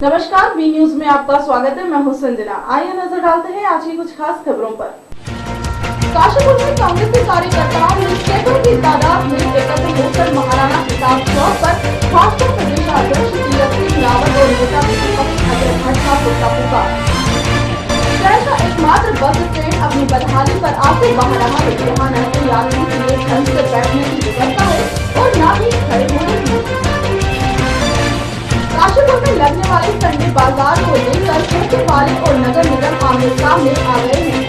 नमस्कार, V news में आपका स्वागत है। मैं हूं संजना। आइए नजर डालते हैं आज की कुछ खास खबरों पर। काशीपुर में कांग्रेसी कार्यकर्ताओं ने सैकड़ों की तादाद में एकत्र होकर महाराणा प्रताप चौक पर भाजपा प्रदेश अध्यक्ष तीरथ सिंह रावत और नेता प्रतिपक्ष अजय भट्ट का पुतला फूंका। शहर का एकमात्र बस स्टैंड अपनी बदहाली पर आंसू बहा रहा है। यहाँ न तो यात्रियों के लिए ढंग से बैठने की व्यवस्था है और न ही खड़े होने की। काशीपुर में लगने वाले संडे बाजार को लेकर ठेके वाले और नगर निगम आमने सामने आ गए हैं।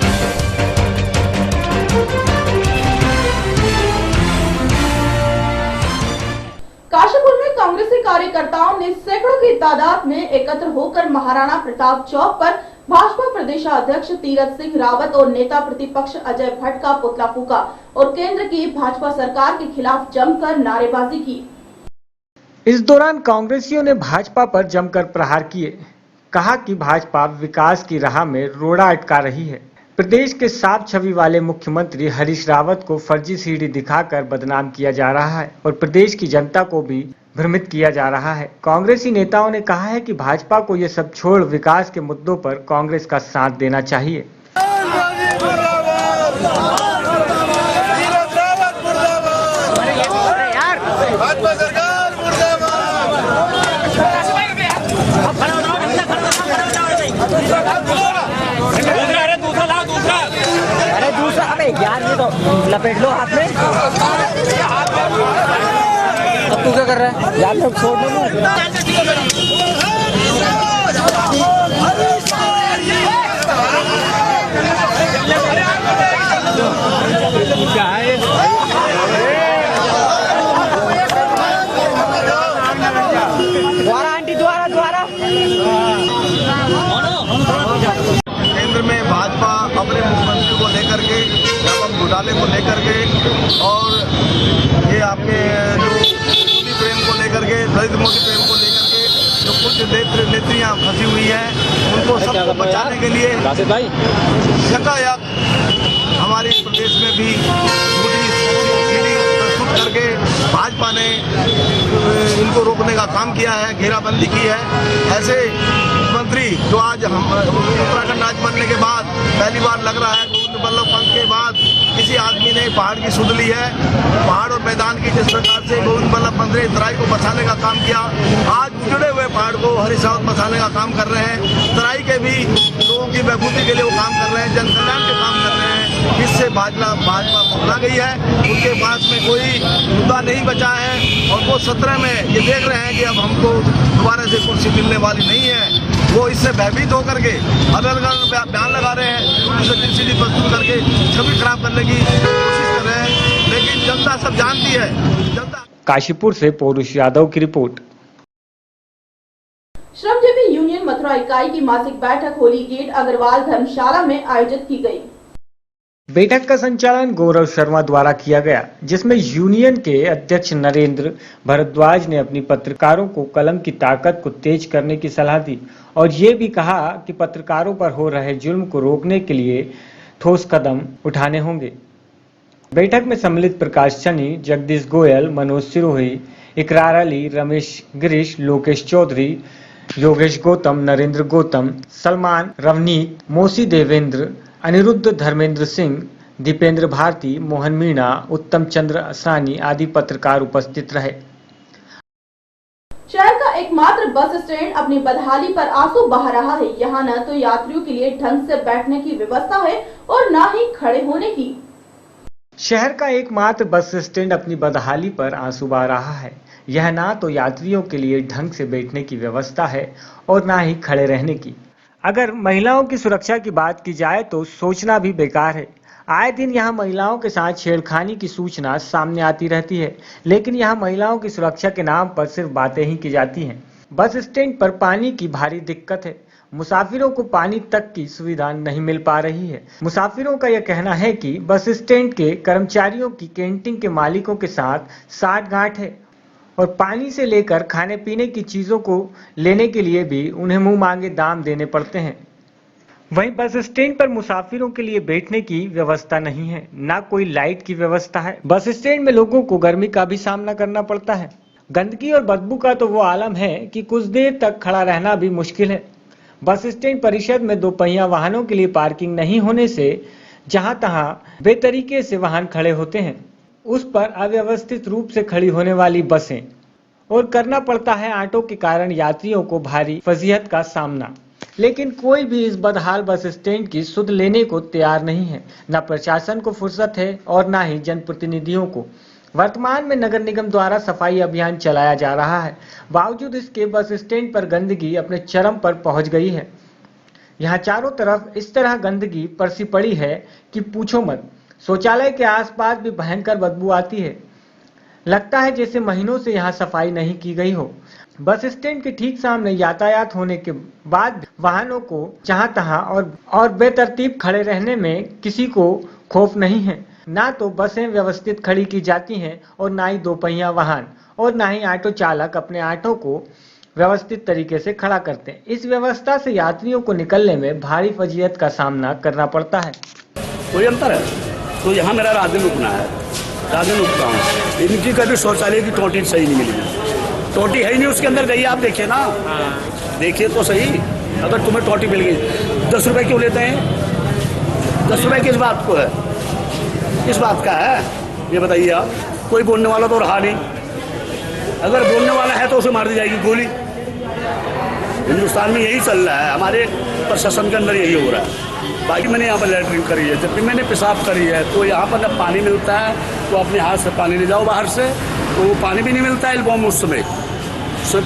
काशीपुर में कांग्रेसी कार्यकर्ताओं ने सैकड़ों की तादाद में एकत्र होकर महाराणा प्रताप चौक पर भाजपा प्रदेशाध्यक्ष तीरथ सिंह रावत और नेता प्रतिपक्ष अजय भट्ट का पुतला फूंका और केंद्र की भाजपा सरकार के खिलाफ जमकर नारेबाजी की। इस दौरान कांग्रेसियों ने भाजपा पर जमकर प्रहार किए। कहा कि भाजपा विकास की राह में रोड़ा अटका रही है। प्रदेश के साफ छवि वाले मुख्यमंत्री हरीश रावत को फर्जी सीढ़ी दिखाकर बदनाम किया जा रहा है और प्रदेश की जनता को भी भ्रमित किया जा रहा है। कांग्रेसी नेताओं ने कहा है कि भाजपा को ये सब छोड़ विकास के मुद्दों पर कांग्रेस का साथ देना चाहिए। यार ये तो लपेट लो हाथ में। अब तू क्या कर रहा है यार? मैं छोड़ दो क्या है द्वारा आंटी द्वारा केंद्र में भाजपा अपने मुख्यमंत्री को लेकर के व्यापक घोटाले को लेकर के और ये आपके जो मोदी प्रेम को लेकर के नरेंद्र मोदी प्रेम को लेकर के जो कुछ नेत्रियां फंसी हुई हैं उनको सबको बचाने के लिए यकायक हमारे प्रदेश में भी प्रस्तुत करके भाजपा ने इनको रोकने का काम किया है, घेराबंदी की है। ऐसे मंत्री जो आज हम उत्तराखंड राज्य बनने के बाद पहली बार लग रहा है गोविंद बल्लभ पंत के बाद किसी आदमी ने पहाड़ की सुध ली है। पहाड़ और मैदान की जिस प्रकार से गोविंद बल्लभ पंत ने तराई को बचाने का काम किया, आज उजड़े हुए पहाड़ को हरीश रावत बचाने का काम कर रहे हैं। तराई के भी लोगों की बहबूदी के लिए वो काम कर रहे हैं, जन कल्याण के काम कर रहे हैं। इससे भाजपा भुला गई है, उनके पास में कोई मुद्दा नहीं बचा है और वो 17 में ये देख रहे हैं कि अब हमको दोबारा से कुर्सी मिलने वाली नहीं है। वो इससे भयभीत होकर के अलग अलग बयान लगा रहे हैं, सीढ़ी प्रस्तुत करके छवि खराब करने की कोशिश कर रहे हैं, लेकिन जनता सब जानती है। जनता काशीपुर से पौरुष यादव की रिपोर्ट। श्रमजीवी यूनियन मथुरा इकाई की मासिक बैठक होली गेट अग्रवाल धर्मशाला में आयोजित की गई। बैठक का संचालन गौरव शर्मा द्वारा किया गया, जिसमें यूनियन के अध्यक्ष नरेंद्र भारद्वाज ने अपनी पत्रकारों को कलम की ताकत को तेज करने की सलाह दी और ये भी कहा कि पत्रकारों पर हो रहे जुल्म को रोकने के लिए ठोस कदम उठाने होंगे। बैठक में सम्मिलित प्रकाश चनी, जगदीश गोयल, मनोज सिरोही, इकरार अली, रमेश गिरीश, लोकेश चौधरी, योगेश गौतम, नरेंद्र गौतम, सलमान रवनीत, मोसी देवेंद्र, अनिरुद्ध धर्मेंद्र सिंह, दीपेंद्र भारती, मोहन मीणा, उत्तम चंद्र असरानी आदि पत्रकार उपस्थित रहे। शहर का एकमात्र बस स्टैंड अपनी बदहाली पर आंसू बहा रहा है। यहाँ न तो यात्रियों के लिए ढंग से बैठने की व्यवस्था है और न ही खड़े होने की। शहर का एकमात्र बस स्टैंड अपनी बदहाली पर आंसू बहा रहा है। यह ना तो यात्रियों के लिए ढंग से बैठने की व्यवस्था है और ना ही खड़े रहने की। अगर महिलाओं की सुरक्षा की बात की जाए तो सोचना भी बेकार है। आए दिन यहाँ महिलाओं के साथ छेड़खानी की सूचना सामने आती रहती है, लेकिन यहाँ महिलाओं की सुरक्षा के नाम पर सिर्फ बातें ही की जाती हैं। बस स्टैंड पर पानी की भारी दिक्कत है। मुसाफिरों को पानी तक की सुविधा नहीं मिल पा रही है। मुसाफिरों का यह कहना है कि बस स्टैंड के कर्मचारियों की कैंटीन के मालिकों के साथ साठगांठ है और पानी से लेकर खाने पीने की चीजों को लेने के लिए भी उन्हें मुंह मांगे दाम देने पड़ते हैं। वहीं बस स्टैंड पर मुसाफिरों के लिए बैठने की व्यवस्था नहीं है, ना कोई लाइट की व्यवस्था है। बस स्टैंड में लोगों को गर्मी का भी सामना करना पड़ता है। गंदगी और बदबू का तो वो आलम है कि कुछ देर तक खड़ा रहना भी मुश्किल है। बस स्टैंड परिसर में दो पहिया वाहनों के लिए पार्किंग नहीं होने से जहां तहां बेतरीके से वाहन खड़े होते हैं, उस पर अव्यवस्थित रूप से खड़ी होने वाली बसें और करना पड़ता है ऑटो के कारण यात्रियों को भारी फजीहत का सामना। लेकिन कोई भी इस बदहाल बस स्टैंड की सुध लेने को तैयार नहीं है। न प्रशासन को फुर्सत है और न ही जनप्रतिनिधियों को। वर्तमान में नगर निगम द्वारा सफाई अभियान चलाया जा रहा है, बावजूद इसके बस स्टैंड पर गंदगी अपने चरम पर पहुंच गई है। यहाँ चारों तरफ इस तरह गंदगी परसी पड़ी है कि पूछो मत। शौचालय के आसपास भी भयंकर बदबू आती है। लगता है जैसे महीनों से यहाँ सफाई नहीं की गई हो। बस स्टैंड के ठीक सामने यातायात होने के बाद वाहनों को जहां तहां और बेतरतीब खड़े रहने में किसी को खौफ नहीं है। ना तो बसें व्यवस्थित खड़ी की जाती हैं और ना ही दोपहिया वाहन और ना ही ऑटो चालक अपने ऑटो को व्यवस्थित तरीके से खड़ा करते हैं। इस व्यवस्था से यात्रियों को निकलने में भारी फजीहत का सामना करना पड़ता है। कोई अंतर है? तो यहाँ मेरा रात दिन रुकना है, रात दिन रुकता हूँ। इनकी कभी शौचालय की टोटी सही नहीं मिली। टोटी है ही नहीं उसके अंदर, गई आप देखिए ना, देखिए तो सही। अगर तुम्हें टोटी मिल गई 10 रुपए क्यों लेते हैं? 10 रुपए किस बात को है, किस बात का है ये बताइए आप। कोई बोलने वाला तो रहा नहीं। अगर बोलने वाला है तो उसे मार दी जाएगी गोली। हिंदुस्तान में यही चल रहा है, हमारे प्रशासन के अंदर यही हो रहा है। बाकी मैंने यहाँ पर लैट्रिन करी है, जब भी मैंने पेशाब करी है तो यहाँ पर जब पानी मिलता है तो अपने हाथ से पानी ले जाओ बाहर से, तो वो पानी भी नहीं मिलता है एल्बम उस समय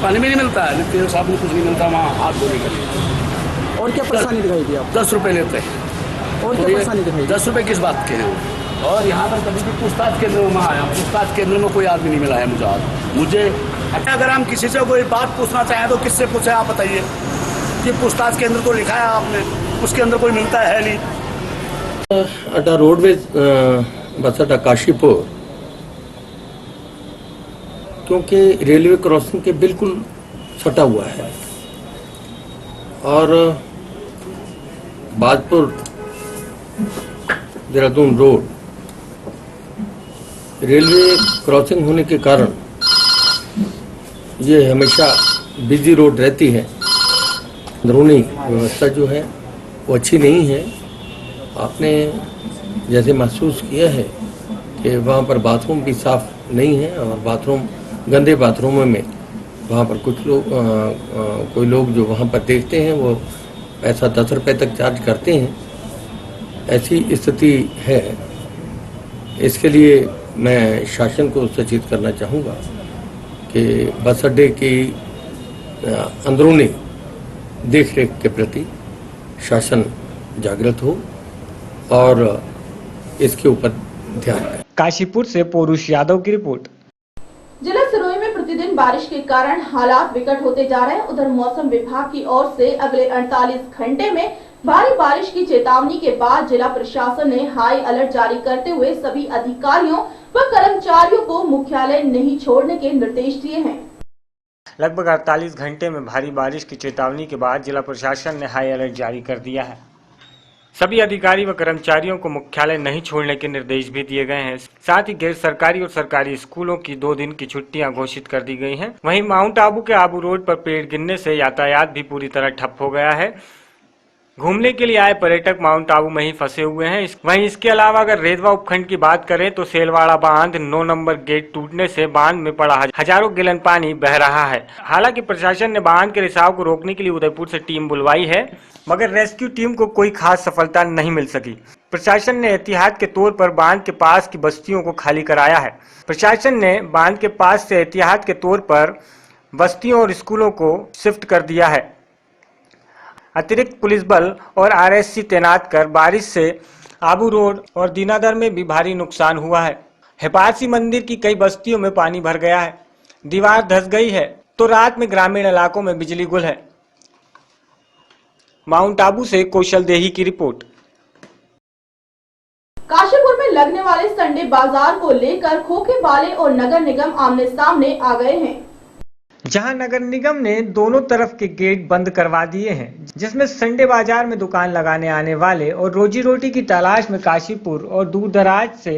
पानी भी नहीं मिलता है, तेल साबुन कुछ नहीं मिलता वहाँ हाथ धोने के लिए। और क्या परेशानी दिखाई दी आप? 10 रुपये लेते हैं। और क्या परेशानी दिखाई दी? 10 रुपये किस बात के हैं? और यहाँ पर कभी भी पूछताछ केंद्र में आया, पूछताछ केंद्र में कोई आदमी नहीं मिला है मुझे। अगर हम किसी से कोई बात पूछना चाहें तो किससे पूछे आप बताइए? कि पूछताछ केंद्र तो लिखा है आपने, उसके अंदर कोई मिलता है नहीं। अड्डा रोडवेज बस अड्डा काशीपुर, क्योंकि रेलवे क्रॉसिंग के बिल्कुल सटा हुआ है और Bajpur Dehradun road railway crossing होने के कारण ये हमेशा बिजी रोड रहती है। अंदरूनी व्यवस्था जो है वो अच्छी नहीं है। आपने जैसे महसूस किया है कि वहाँ पर बाथरूम भी साफ नहीं है और गंदे बाथरूमों में वहाँ पर कुछ लोग कोई लोग जो वहाँ पर देखते हैं वो पैसा 10 रुपये तक चार्ज करते हैं। ऐसी स्थिति है। इसके लिए मैं शासन को सचेत करना चाहूँगा कि बस अड्डे की अंदरूनी देखरेख के प्रति शासन जागृत हो और इसके ऊपर ध्यान दें। काशीपुर से पौरुष यादव की रिपोर्ट। जिला सिरोही में प्रतिदिन बारिश के कारण हालात विकट होते जा रहे हैं। उधर मौसम विभाग की ओर से अगले 48 घंटे में भारी बारिश की चेतावनी के बाद जिला प्रशासन ने हाई अलर्ट जारी करते हुए सभी अधिकारियों व कर्मचारियों को मुख्यालय नहीं छोड़ने के निर्देश दिए हैं। लगभग 48 घंटे में भारी बारिश की चेतावनी के बाद जिला प्रशासन ने हाई अलर्ट जारी कर दिया है। सभी अधिकारी व कर्मचारियों को मुख्यालय नहीं छोड़ने के निर्देश भी दिए गए हैं। साथ ही गैर सरकारी और सरकारी स्कूलों की 2 दिन की छुट्टियां घोषित कर दी गई हैं। वहीं माउंट आबू के आबू रोड पर पेड़ गिरने से यातायात भी पूरी तरह ठप हो गया है। घूमने के लिए आए पर्यटक माउंट आबू में ही फंसे हुए हैं। वहीं इसके अलावा अगर रेदवा उपखंड की बात करें तो सेलवाड़ा बांध 9 नंबर गेट टूटने से बांध में पड़ा हजारों गैलन पानी बह रहा है। हालांकि प्रशासन ने बांध के रिसाव को रोकने के लिए उदयपुर से टीम बुलवाई है, मगर रेस्क्यू टीम को कोई खास सफलता नहीं मिल सकी। प्रशासन ने एहतियात के तौर पर बांध के पास की बस्तियों को खाली कराया है। प्रशासन ने बांध के पास से एहतियात के तौर पर बस्तियों और स्कूलों को शिफ्ट कर दिया है। अतिरिक्त पुलिस बल और आरएससी तैनात कर बारिश से आबू रोड और दीनादर में भी भारी नुकसान हुआ है। हेपारसी मंदिर की कई बस्तियों में पानी भर गया है, दीवार धंस गई है तो रात में ग्रामीण इलाकों में बिजली गुल है। माउंट आबू से कौशल देही की रिपोर्ट। काशीपुर में लगने वाले संडे बाजार को लेकर खोखे वाले और नगर निगम आमने सामने आ गए हैं। जहां नगर निगम ने दोनों तरफ के गेट बंद करवा दिए हैं, जिसमें संडे बाजार में दुकान लगाने आने वाले और रोजी रोटी की तलाश में काशीपुर और दूर दराज से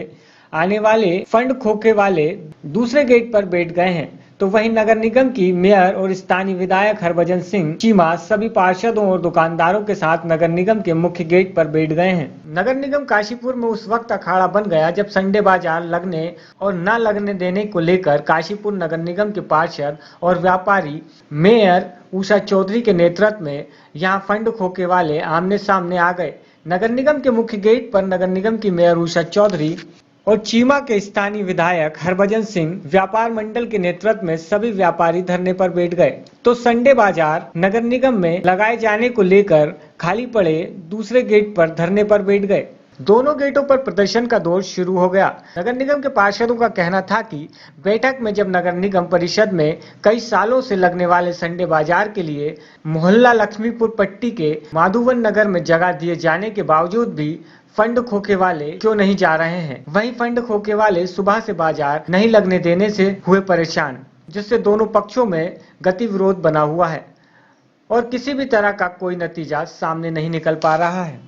आने वाले फंड खोखे वाले दूसरे गेट पर बैठ गए हैं, तो वहीं नगर निगम की मेयर और स्थानीय विधायक हरभजन सिंह चीमा सभी पार्षदों और दुकानदारों के साथ नगर निगम के मुख्य गेट पर बैठ गए हैं। नगर निगम काशीपुर में उस वक्त अखाड़ा बन गया जब संडे बाजार लगने और न लगने देने को लेकर काशीपुर नगर निगम के पार्षद और व्यापारी मेयर उषा चौधरी के नेतृत्व में यहां फंड खोके वाले आमने सामने आ गए। नगर निगम के मुख्य गेट पर नगर निगम की मेयर उषा चौधरी और चीमा के स्थानीय विधायक हरभजन सिंह व्यापार मंडल के नेतृत्व में सभी व्यापारी धरने पर बैठ गए। तो संडे बाजार नगर निगम में लगाए जाने को लेकर खाली पड़े दूसरे गेट पर धरने पर बैठ गए। दोनों गेटों पर प्रदर्शन का दौर शुरू हो गया। नगर निगम के पार्षदों का कहना था कि बैठक में जब नगर निगम परिषद में कई सालों से लगने वाले संडे बाजार के लिए मोहल्ला लक्ष्मीपुर पट्टी के माधुवन नगर में जगह दिए जाने के बावजूद भी फंड खोके वाले क्यों नहीं जा रहे हैं। वहीं फंड खोके वाले सुबह से बाजार नहीं लगने देने से हुए परेशान, जिससे दोनों पक्षों में गति विरोध बना हुआ है और किसी भी तरह का कोई नतीजा सामने नहीं निकल पा रहा है।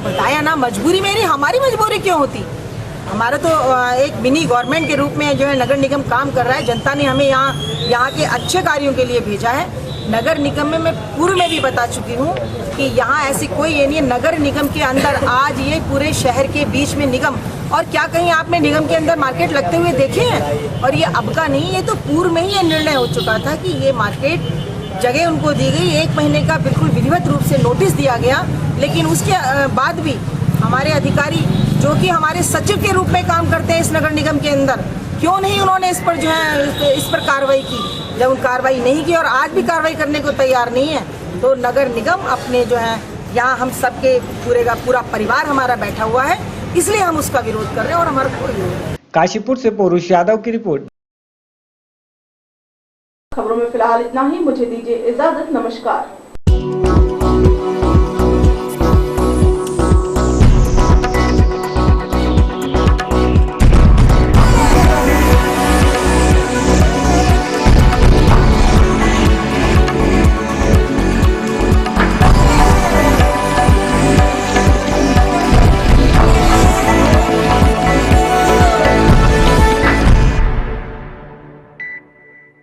बताया ना, मजबूरी मेरी, हमारी मजबूरी क्यों होती। हमारा तो एक मिनी गवर्नमेंट के रूप में जो है नगर निगम काम कर रहा है। जनता ने हमें यहाँ के अच्छे कार्यों के लिए भेजा है। नगर निगम में मैं पूर्व में भी बता चुकी हूँ कि यहाँ ऐसी कोई ये नहीं है। नगर निगम के अंदर आज ये पूरे शहर के बीच में निगम, और क्या कहीं आपने निगम के अंदर मार्केट लगते हुए देखे हैं? और ये अब का नहीं, ये तो पूर्व में ही ये निर्णय हो चुका था कि ये मार्केट जगह उनको दी गई। 1 महीने का बिल्कुल विधिवत रूप से नोटिस दिया गया, लेकिन उसके बाद भी हमारे अधिकारी जो कि हमारे सचिव के रूप में काम करते हैं इस नगर निगम के अंदर, क्यों नहीं उन्होंने इस पर जो है इस पर कार्रवाई की। जब कार्रवाई नहीं की और आज भी कार्रवाई करने को तैयार नहीं है, तो नगर निगम अपने जो है यहाँ हम सबके पूरे का पूरा परिवार हमारा बैठा हुआ है, इसलिए हम उसका विरोध कर रहे हैं और हमारा कोई विरोध नहीं। काशीपुर से पौरुष यादव की रिपोर्ट। खबरों में फिलहाल इतना ही। मुझे दीजिए इजाजत। नमस्कार।